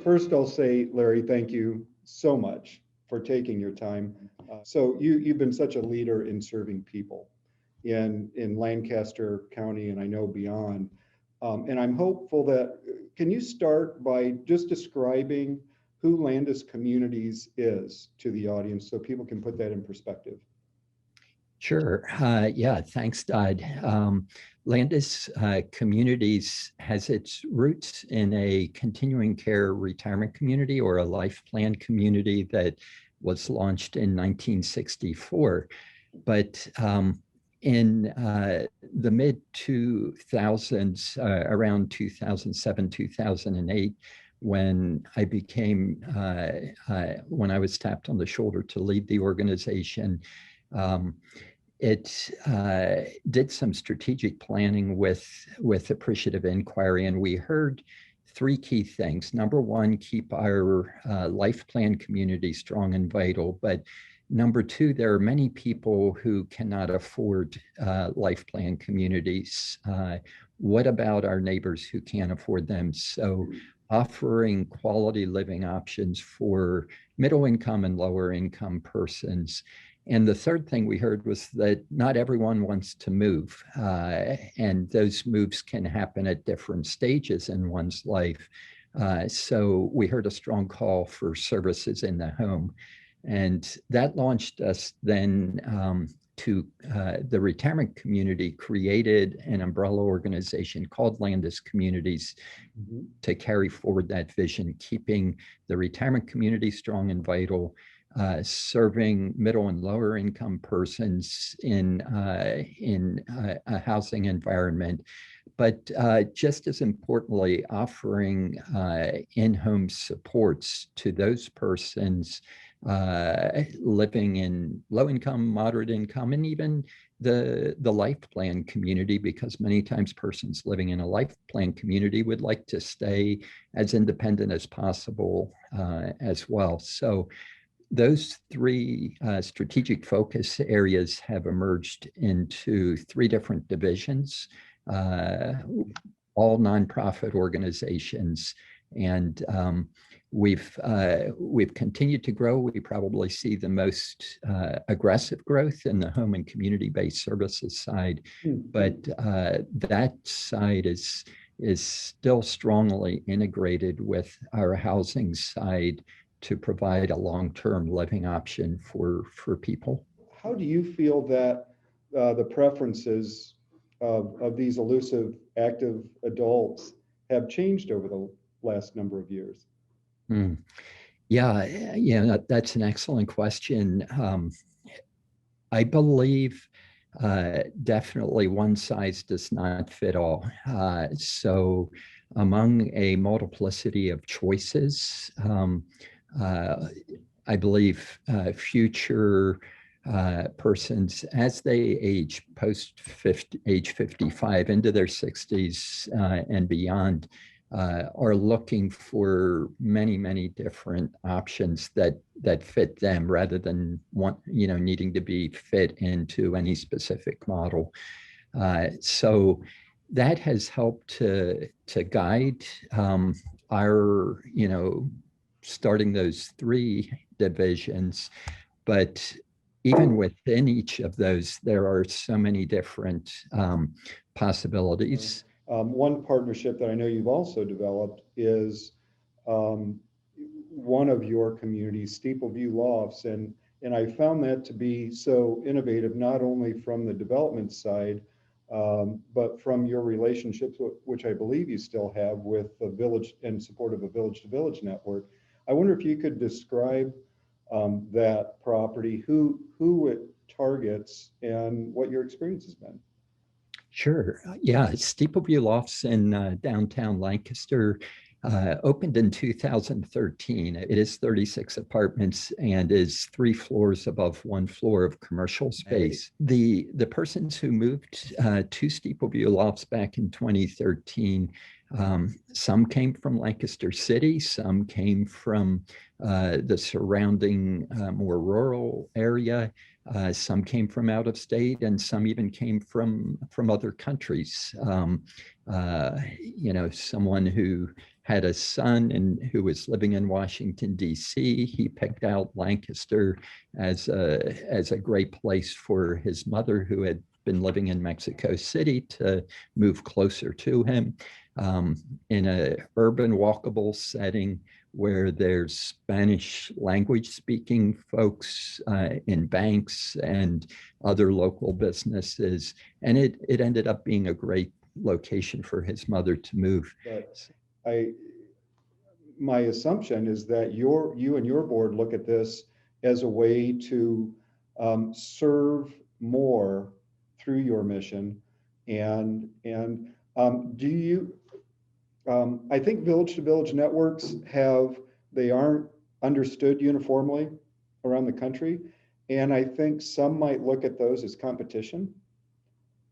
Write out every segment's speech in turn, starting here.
First, I'll say, Larry, thank you so much for taking your time. So you've been such a leader in serving people in Lancaster County and I know beyond. And I'm hopeful that, can you start by just describing who Landis Communities is to the audience so people can put that in perspective? Sure. Yeah, thanks, Dodd. Landis Communities has its roots in a continuing care retirement community or a life plan community that was launched in 1964. But in the mid 2000s, around 2007, 2008, when I became, when I was tapped on the shoulder to lead the organization, it did some strategic planning with appreciative inquiry, and we heard three key things. Number one, keep our life plan community strong and vital. But number two, there are many people who cannot afford life plan communities. What about our neighbors who can't afford them? So offering quality living options for middle income and lower income persons. And the third thing we heard was that not everyone wants to move, and those moves can happen at different stages in one's life. So we heard a strong call for services in the home. And that launched us then to the retirement community, created an umbrella organization called Landis Communities to carry forward that vision, keeping the retirement community strong and vital, serving middle and lower income persons in a housing environment, but just as importantly, offering in-home supports to those persons living in low income, moderate income, and even the life plan community, because many times persons living in a life plan community would like to stay as independent as possible as well. So those three strategic focus areas have emerged into three different divisions, all nonprofit organizations. And we've continued to grow. We probably see the most aggressive growth in the home and community-based services side, but that side is still strongly integrated with our housing side to provide a long-term living option for people. How do you feel that the preferences of these elusive active adults have changed over the last number of years? Yeah, that's an excellent question. I believe definitely one size does not fit all. So among a multiplicity of choices, I believe future persons, as they age age 55 into their 60s and beyond, are looking for many different options that fit them, rather than needing to be fit into any specific model. So that has helped to guide our starting those three divisions. But even within each of those, there are so many different possibilities. One partnership that I know you've also developed is one of your communities, steepleview lofts, and I found that to be so innovative, not only from the development side, but from your relationships, which I believe you still have with the village in support of a village-to-village network. I wonder if you could describe that property, who it targets, and what your experience has been. Sure. Yeah, Steepleview Lofts in downtown Lancaster opened in 2013. It is 36 apartments and is 3 floors above 1 floor of commercial space. The persons who moved to Steepleview Lofts back in 2013, some came from Lancaster City, some came from the surrounding more rural area. Some came from out of state, and some even came from other countries. Someone who had a son who was living in Washington, D.C. He picked out Lancaster as a great place for his mother, who had been living in Mexico City, to move closer to him, in an urban walkable setting where there's Spanish language speaking folks in banks and other local businesses. And it ended up being a great location for his mother to move. But my assumption is that you and your board look at this as a way to serve more through your mission. And do you, I think village to village networks they aren't understood uniformly around the country. And I think some might look at those as competition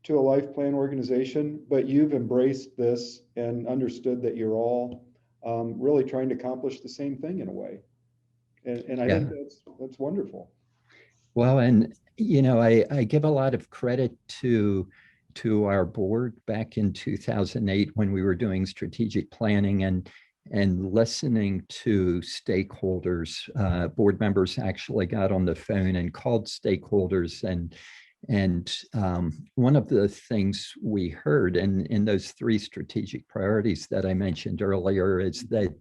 to a life plan organization, but you've embraced this and understood that you're all really trying to accomplish the same thing in a way. And I think that's wonderful. Well, and I give a lot of credit to our board back in 2008 when we were doing strategic planning and listening to stakeholders. Board members actually got on the phone and called stakeholders, and one of the things we heard in those three strategic priorities that I mentioned earlier is that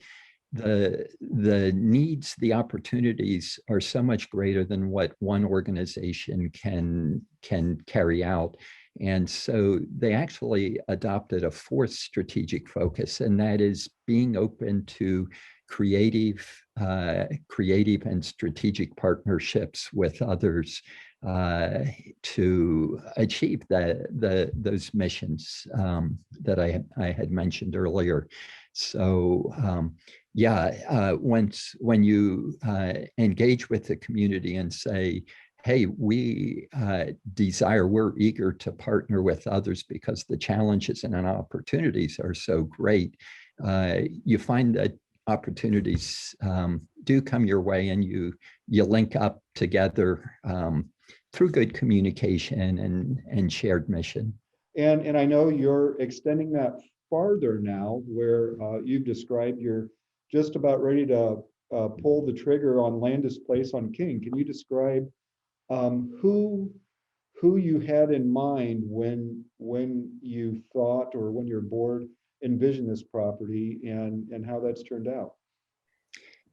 the needs, the opportunities are so much greater than what one organization can carry out. And so they actually adopted a fourth strategic focus, and that is being open to creative and strategic partnerships with others to achieve those missions that I had mentioned earlier. So when you engage with the community and say, hey, we're eager to partner with others because the challenges and opportunities are so great, you find that opportunities do come your way, and you link up together through good communication and shared mission. And I know you're extending that farther now, where you've described you're just about ready to pull the trigger on Landis Place on King. Can you describe who you had in mind when you thought, or when your board envisioned this property, and how that's turned out?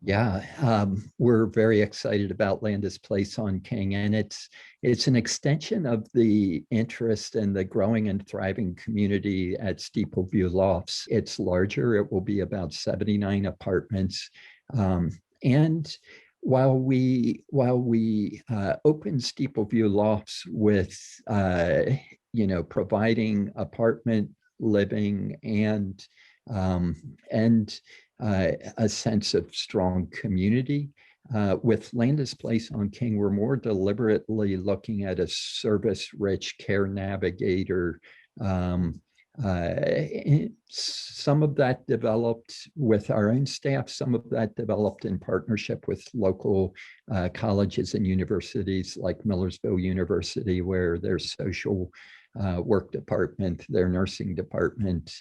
Yeah, we're very excited about Landis Place on King, and it's an extension of the interest in the growing and thriving community at Steepleview Lofts. It's larger. It will be about 79 apartments, and while we opened Steepleview Lofts with providing apartment living and a sense of strong community, with Landis Place on King, we're more deliberately looking at a service-rich care navigator. Some of that developed with our own staff, some of that developed in partnership with local colleges and universities like Millersville University, where their social work department, their nursing department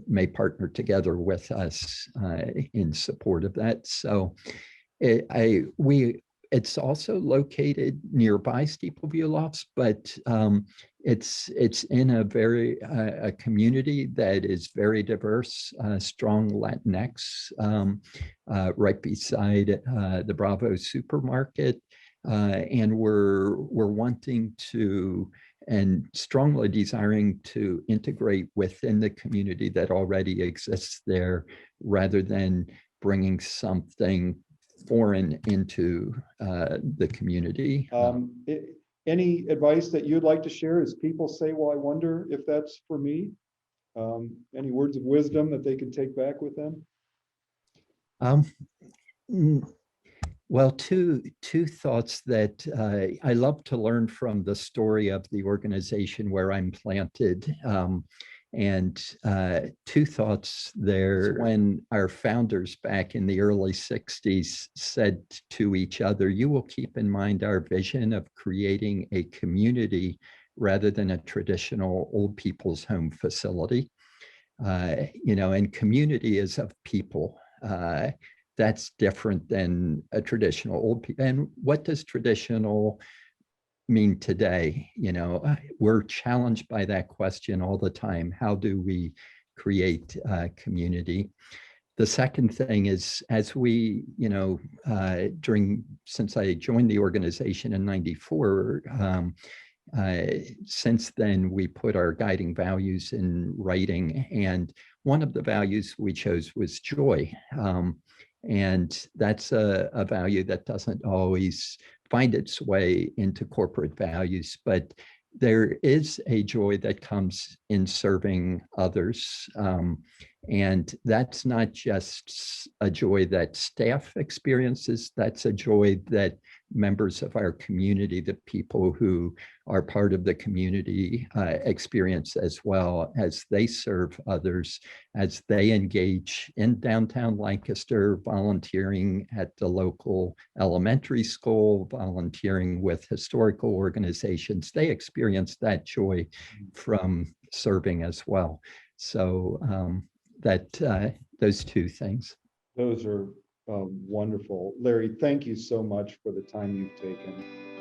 may partner together with us in support of that. So it's also located nearby Steepleview Lofts, but it's in a community that is very diverse, strong Latinx, right beside the Bravo supermarket, and we're wanting to and strongly desiring to integrate within the community that already exists there, rather than bringing something foreign into the community. Any advice that you'd like to share as people say, well, I wonder if that's for me? Any words of wisdom that they can take back with them? Well, two thoughts that I love to learn from the story of the organization where I'm planted. And two thoughts there. When our founders back in the early 60s said to each other, you will keep in mind our vision of creating a community rather than a traditional old people's home facility. And community is of people. That's different than a traditional old people. And what does traditional mean today? We're challenged by that question all the time. How do we create community? The second thing is, as we, since I joined the organization in '94, since then, we put our guiding values in writing. And one of the values we chose was joy. And that's a value that doesn't always find its way into corporate values, but there is a joy that comes in serving others. And that's not just a joy that staff experiences, that's a joy that members of our community, the people who are part of the community, experience as well, as they serve others, as they engage in downtown Lancaster, volunteering at the local elementary school, volunteering with historical organizations. They experience that joy from serving as well. So those two things. Those are wonderful. Larry, thank you so much for the time you've taken.